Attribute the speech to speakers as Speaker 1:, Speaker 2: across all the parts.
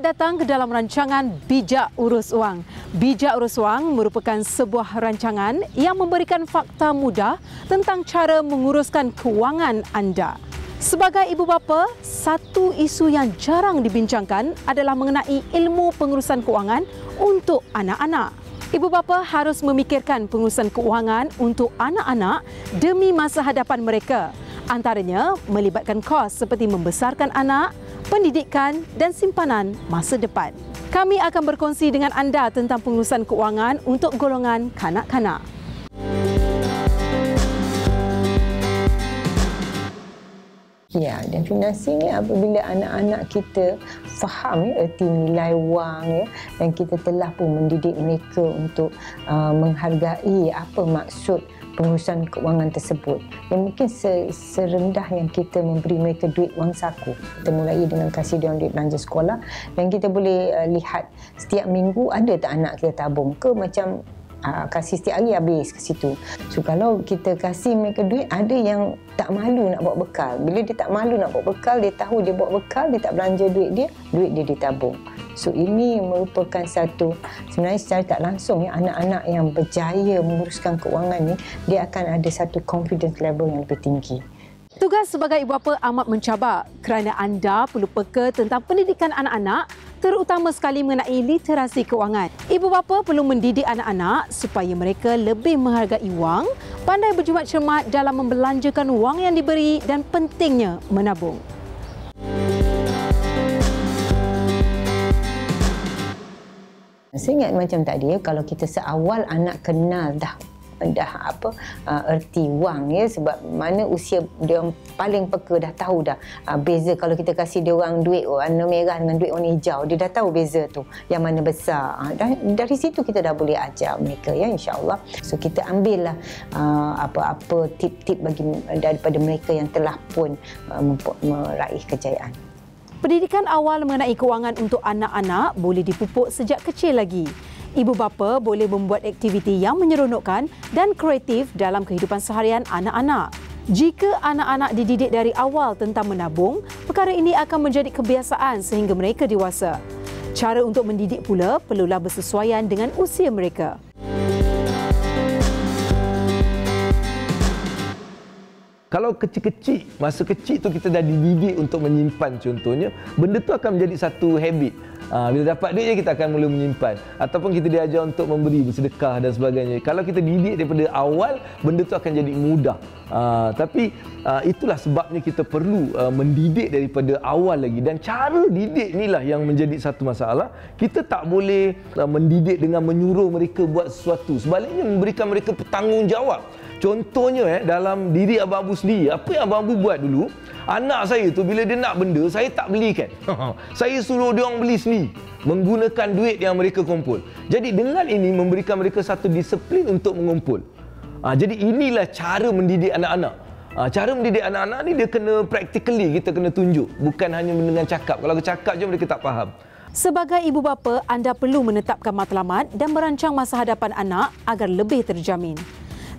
Speaker 1: Selamat datang ke dalam rancangan Bijak Urus Wang. Bijak Urus Wang merupakan sebuah rancangan yang memberikan fakta mudah tentang cara menguruskan kewangan anda. Sebagai ibu bapa, satu isu yang jarang dibincangkan adalah mengenai ilmu pengurusan kewangan untuk anak-anak. Ibu bapa harus memikirkan pengurusan kewangan untuk anak-anak demi masa hadapan mereka. Antaranya melibatkan kos seperti membesarkan anak, pendidikan dan simpanan masa depan. Kami akan berkongsi dengan anda tentang pengurusan kewangan untuk golongan kanak-kanak.
Speaker 2: Ya, dan finansi ni apabila anak-anak kita faham erti nilai wang dan kita telah pun mendidik mereka untuk menghargai apa maksud pengurusan keuangan tersebut. Dan mungkin serendah yang kita memberi mereka duit wang saku. Kita mulai dengan kasih dia duit belanja sekolah dan kita boleh lihat setiap minggu ada tak anak kita tabung ke macam kasih setiap hari habis ke situ. So kalau kita kasih mereka duit, ada yang tak malu nak bawa bekal. Bila dia tak malu nak bawa bekal, dia tahu dia bawa bekal, dia tak belanja duit dia ditabung. So ini merupakan satu, sebenarnya secara tak langsung anak-anak yang berjaya menguruskan keuangan ni, dia akan ada satu confidence level yang lebih tinggi.
Speaker 1: Tugas sebagai ibu bapa amat mencabar kerana anda perlu peka tentang pendidikan anak-anak, terutama sekali mengenai literasi kewangan. Ibu bapa perlu mendidik anak-anak supaya mereka lebih menghargai wang, pandai berjimat cermat dalam membelanjakan wang yang diberi dan pentingnya menabung.
Speaker 2: Saya ingat macam tadi, kalau kita seawal anak kenal dah erti wang sebab mana usia dia paling peka, dah tahu dah beza. Kalau kita kasih dia orang duit warna merah dengan duit warna hijau, dia dah tahu beza tu yang mana besar. Dari situ kita dah boleh ajar mereka insya-Allah. So kita ambillah apa-apa tip-tip daripada mereka yang telah pun meraih kejayaan.
Speaker 1: Pendidikan awal mengenai kewangan untuk anak-anak boleh dipupuk sejak kecil lagi. Ibu bapa boleh membuat aktiviti yang menyeronokkan dan kreatif dalam kehidupan seharian anak-anak. Jika anak-anak dididik dari awal tentang menabung, perkara ini akan menjadi kebiasaan sehingga mereka dewasa. Cara untuk mendidik pula perlulah bersesuaian dengan usia mereka.
Speaker 3: Kalau kecil-kecil, masa kecil tu kita dah dididik untuk menyimpan contohnya, benda tu akan menjadi satu habit. Bila dapat duit je kita akan mula menyimpan. Ataupun kita diajar untuk memberi, bersedekah dan sebagainya. Kalau kita didik daripada awal, benda tu akan jadi mudah. Tapi itulah sebabnya kita perlu mendidik daripada awal lagi. Dan cara didik inilah yang menjadi satu masalah. Kita tak boleh mendidik dengan menyuruh mereka buat sesuatu. Sebaliknya memberikan mereka bertanggungjawab. Contohnya dalam diri abang-abu sendiri, apa yang abang-abu buat dulu, anak saya tu bila dia nak benda, saya tak belikan. Saya suruh dia orang beli sendiri menggunakan duit yang mereka kumpul. Jadi dengan ini memberikan mereka satu disiplin untuk mengumpul. Jadi inilah cara mendidik anak-anak. Cara mendidik anak-anak ni dia kena practically, kita kena tunjuk, bukan hanya dengan cakap. Kalau cakap je mereka tak faham.
Speaker 1: Sebagai ibu bapa, anda perlu menetapkan matlamat dan merancang masa hadapan anak agar lebih terjamin.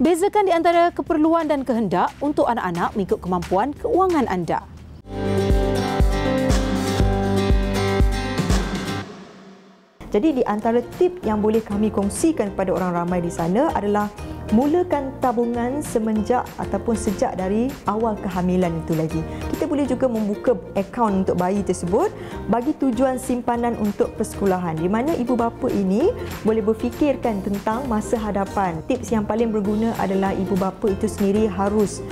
Speaker 1: Bezakan di antara keperluan dan kehendak untuk anak-anak mengikut kemampuan kewangan anda.
Speaker 4: Jadi di antara tip yang boleh kami kongsikan kepada orang ramai di sana adalah mulakan tabungan sejak dari awal kehamilan itu lagi. Kita boleh juga membuka akaun untuk bayi tersebut bagi tujuan simpanan untuk persekolahan, di mana ibu bapa ini boleh berfikirkan tentang masa hadapan. Tips yang paling berguna adalah ibu bapa itu sendiri harus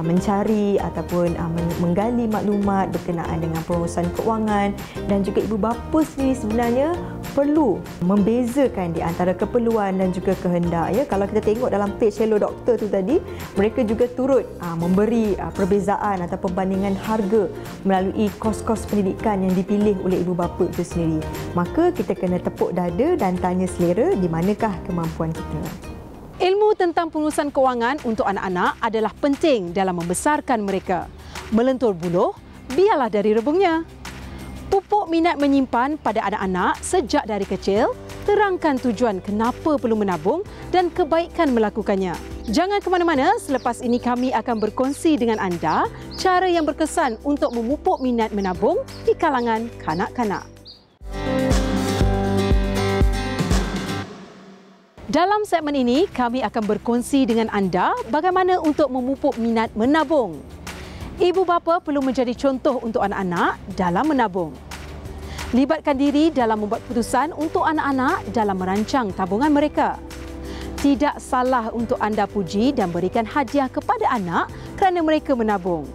Speaker 4: mencari ataupun menggali maklumat berkenaan dengan pengurusan kewangan, dan juga ibu bapa sendiri sebenarnya perlu membezakan di antara keperluan dan juga kehendak. Kalau kita tengok dalam page Hello Doktor tu tadi, mereka juga turut memberi perbezaan atau perbandingan harga melalui kos-kos pendidikan yang dipilih oleh ibu bapa itu sendiri. Maka kita kena tepuk dada dan tanya selera di manakah kemampuan kita.
Speaker 1: Ilmu tentang pengurusan kewangan untuk anak-anak adalah penting dalam membesarkan mereka. Melentur buluh, biarlah dari rebungnya. Pupuk minat menyimpan pada anak-anak sejak dari kecil, terangkan tujuan kenapa perlu menabung dan kebaikan melakukannya. Jangan ke mana-mana, selepas ini kami akan berkongsi dengan anda cara yang berkesan untuk memupuk minat menabung di kalangan kanak-kanak. Dalam segmen ini, kami akan berkongsi dengan anda bagaimana untuk memupuk minat menabung. Ibu bapa perlu menjadi contoh untuk anak-anak dalam menabung. Libatkan diri dalam membuat keputusan untuk anak-anak dalam merancang tabungan mereka. Tidak salah untuk anda puji dan berikan hadiah kepada anak kerana mereka menabung.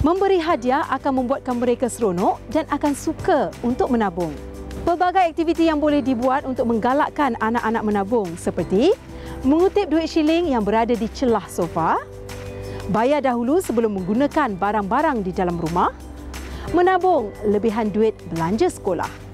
Speaker 1: Memberi hadiah akan membuatkan mereka seronok dan akan suka untuk menabung. Pelbagai aktiviti yang boleh dibuat untuk menggalakkan anak-anak menabung seperti mengutip duit shilling yang berada di celah sofa, bayar dahulu sebelum menggunakan barang-barang di dalam rumah, menabung lebihan duit belanja sekolah.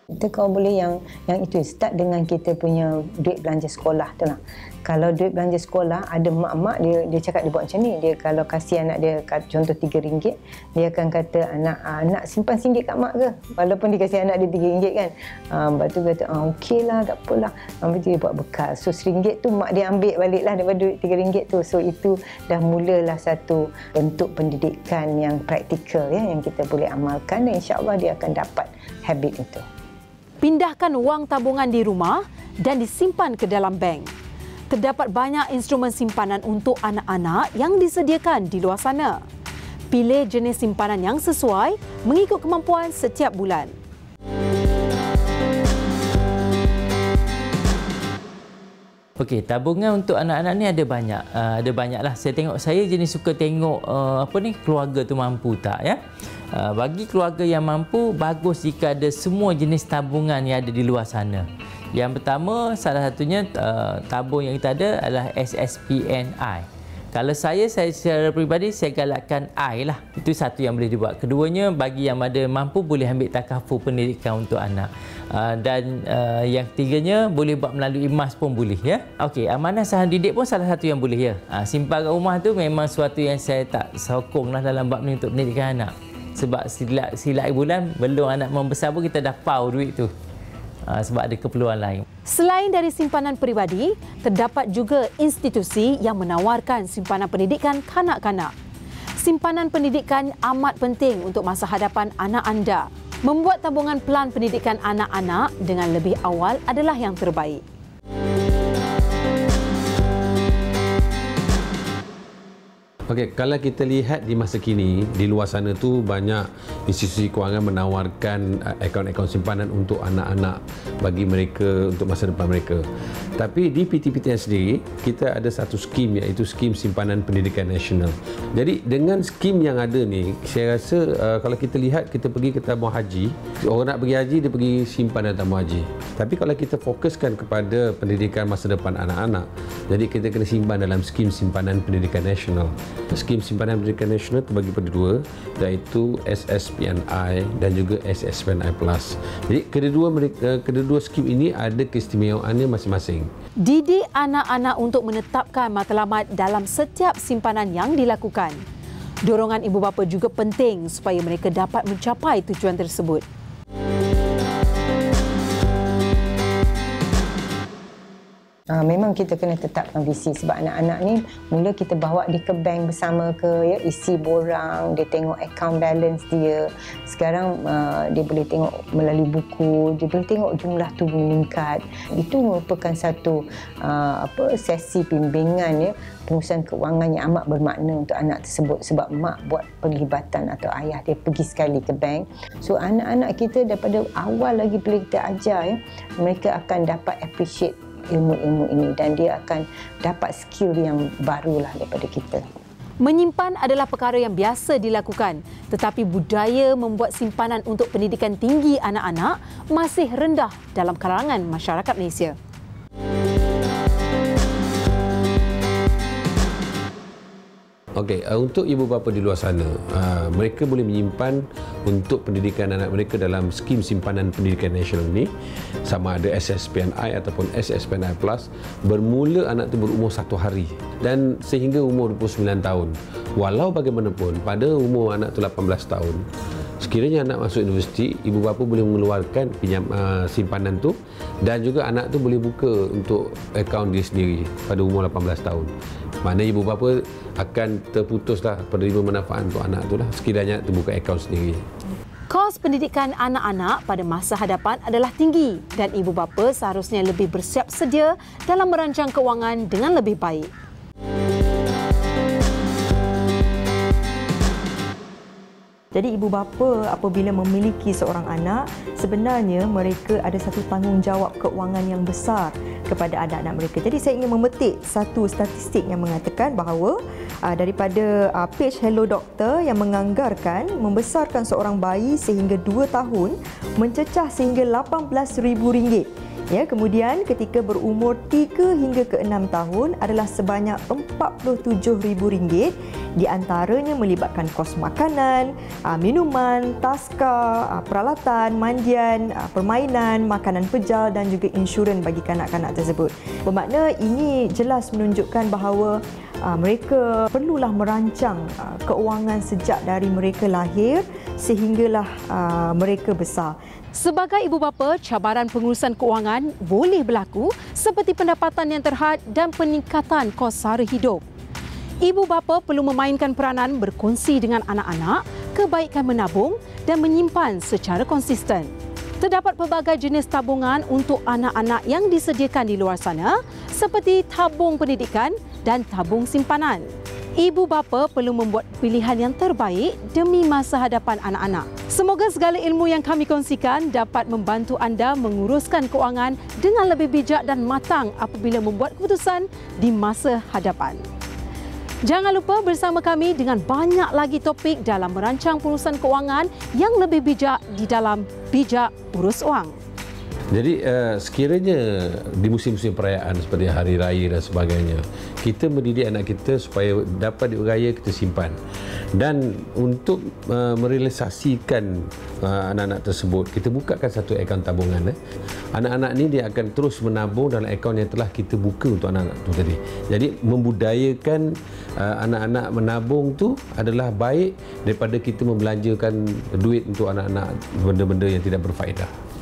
Speaker 2: Kita kalau boleh yang itu start dengan kita punya duit belanja sekolah tu lah. Kalau duit belanja sekolah, ada mak-mak dia cakap dia buat macam ni. Dia kalau kasih anak dia contoh RM3, dia akan kata anak simpan RM1 kat mak ke? Walaupun dia kasih anak dia RM3 kan. Lepas tu kata okeylah, tak apalah. Lepas tu dia buat bekal. So RM1 tu mak dia ambil baliklah daripada duit RM3 tu. So itu dah mulalah satu bentuk pendidikan yang praktikal ya, yang kita boleh amalkan dan insya-Allah dia akan dapat habit itu.
Speaker 1: Pindahkan wang tabungan di rumah dan disimpan ke dalam bank. Terdapat banyak instrumen simpanan untuk anak-anak yang disediakan di luar sana. Pilih jenis simpanan yang sesuai mengikut kemampuan setiap bulan.
Speaker 5: Okey, tabungan untuk anak-anak ni ada banyak. Ada banyaklah. Saya jenis suka tengok keluarga tu mampu tak ya. Bagi keluarga yang mampu, bagus jika ada semua jenis tabungan yang ada di luar sana. Yang pertama, salah satunya tabung yang kita ada adalah SSPNI. Kalau saya secara peribadi, saya galakkan I lah. Itu satu yang boleh dibuat. Keduanya, bagi yang ada mampu, boleh ambil takaful pendidikan untuk anak. Dan yang ketiganya, boleh buat melalui emas pun boleh. Ya? Okey, amanah saham didik pun salah satu yang boleh. Ya? Simpan kat rumah tu memang sesuatu yang saya tak sokong lah dalam bab ni untuk pendidikan anak. Sebab silap bulan, belum anak membesar pun kita dah pau duit tu. Sebab ada keperluan lain.
Speaker 1: Selain dari simpanan peribadi, terdapat juga institusi yang menawarkan simpanan pendidikan kanak-kanak. Simpanan pendidikan amat penting untuk masa hadapan anak anda. Membuat tabungan pelan pendidikan anak-anak dengan lebih awal adalah yang terbaik.
Speaker 6: Okey, kalau kita lihat di masa kini, di luar sana tu banyak institusi kewangan menawarkan akaun-akaun simpanan untuk anak-anak bagi mereka untuk masa depan mereka. Tapi di PTPTN sendiri, kita ada satu skim iaitu skim simpanan pendidikan nasional. Jadi dengan skim yang ada ni, saya rasa kalau kita lihat, kita pergi ke tabung haji, orang nak pergi haji, dia pergi simpanan tabung haji. Tapi kalau kita fokuskan kepada pendidikan masa depan anak-anak, jadi kita kena simpan dalam skim simpanan pendidikan nasional. Skim simpanan pendidikan nasional terbagi pada dua, iaitu SSPNI dan juga SSPNI Plus. Jadi kedua skim ini ada keistimewaannya masing-masing.
Speaker 1: Didik anak-anak untuk menetapkan matlamat dalam setiap simpanan yang dilakukan. Dorongan ibu bapa juga penting supaya mereka dapat mencapai tujuan tersebut.
Speaker 2: Memang kita kena tetapkan visi sebab anak-anak ni mula kita bawa dia ke bank bersama ke ya, isi borang, dia tengok account balance dia. Sekarang dia boleh tengok melalui buku, dia boleh tengok jumlah tu meningkat. Itu merupakan satu sesi bimbingan ya, pengurusan kewangan yang amat bermakna untuk anak tersebut sebab mak buat perlibatan atau ayah dia pergi sekali ke bank. So anak-anak kita daripada awal lagi boleh kita ajar ya, mereka akan dapat appreciate ilmu-ilmu ini dan dia akan dapat skill yang barulah daripada kita.
Speaker 1: Menyimpan adalah perkara yang biasa dilakukan, tetapi budaya membuat simpanan untuk pendidikan tinggi anak-anak masih rendah dalam kalangan masyarakat Malaysia.
Speaker 6: Okey, untuk ibu bapa di luar sana, mereka boleh menyimpan untuk pendidikan anak mereka dalam skim simpanan pendidikan nasional ini, sama ada SSPNI ataupun SSPNI Plus, bermula anak itu berumur 1 hari dan sehingga umur 29 tahun. Walau bagaimanapun, pada umur anak itu 18 tahun, sekiranya anak masuk universiti, ibu bapa boleh mengeluarkan simpanan tu dan juga anak tu boleh buka untuk akaun dia sendiri pada umur 18 tahun. Maknanya ibu bapa akan terputuslah penerima manfaat untuk anak tu lah, sekiranya tu buka akaun sendiri.
Speaker 1: Kos pendidikan anak-anak pada masa hadapan adalah tinggi dan ibu bapa seharusnya lebih bersiap sedia dalam merancang kewangan dengan lebih baik.
Speaker 4: Jadi ibu bapa apabila memiliki seorang anak, sebenarnya mereka ada satu tanggungjawab keuangan yang besar kepada anak-anak mereka. Jadi saya ingin memetik satu statistik yang mengatakan bahawa daripada page Hello Doctor yang menganggarkan membesarkan seorang bayi sehingga 2 tahun mencecah sehingga RM18,000. Ya, kemudian ketika berumur 3 hingga ke 6 tahun adalah sebanyak RM47,000, di antaranya melibatkan kos makanan, minuman, taska, peralatan, mandian, permainan, makanan pejal dan juga insurans bagi kanak-kanak tersebut. Bermakna ini jelas menunjukkan bahawa mereka perlulah merancang keuangan sejak dari mereka lahir sehinggalah mereka besar.
Speaker 1: Sebagai ibu bapa, cabaran pengurusan keuangan boleh berlaku seperti pendapatan yang terhad dan peningkatan kos sara hidup. Ibu bapa perlu memainkan peranan berkongsi dengan anak-anak, kebaikan menabung dan menyimpan secara konsisten. Terdapat pelbagai jenis tabungan untuk anak-anak yang disediakan di luar sana seperti tabung pendidikan dan tabung simpanan. Ibu bapa perlu membuat pilihan yang terbaik demi masa hadapan anak-anak. Semoga segala ilmu yang kami kongsikan dapat membantu anda menguruskan keuangan dengan lebih bijak dan matang apabila membuat keputusan di masa hadapan. Jangan lupa bersama kami dengan banyak lagi topik dalam merancang pengurusan keuangan yang lebih bijak di dalam Bijak Urus Wang.
Speaker 6: Jadi sekiranya di musim-musim perayaan seperti Hari Raya dan sebagainya, kita mendidik anak kita supaya dapat diuraya, kita simpan. Dan untuk merealisasikan anak-anak tersebut, kita bukakan satu akaun tabungan. Anak-anak ni dia akan terus menabung dalam akaun yang telah kita buka untuk anak-anak tu tadi. Jadi membudayakan anak-anak menabung tu adalah baik daripada kita membelanjakan duit untuk anak-anak benda-benda yang tidak berfaedah.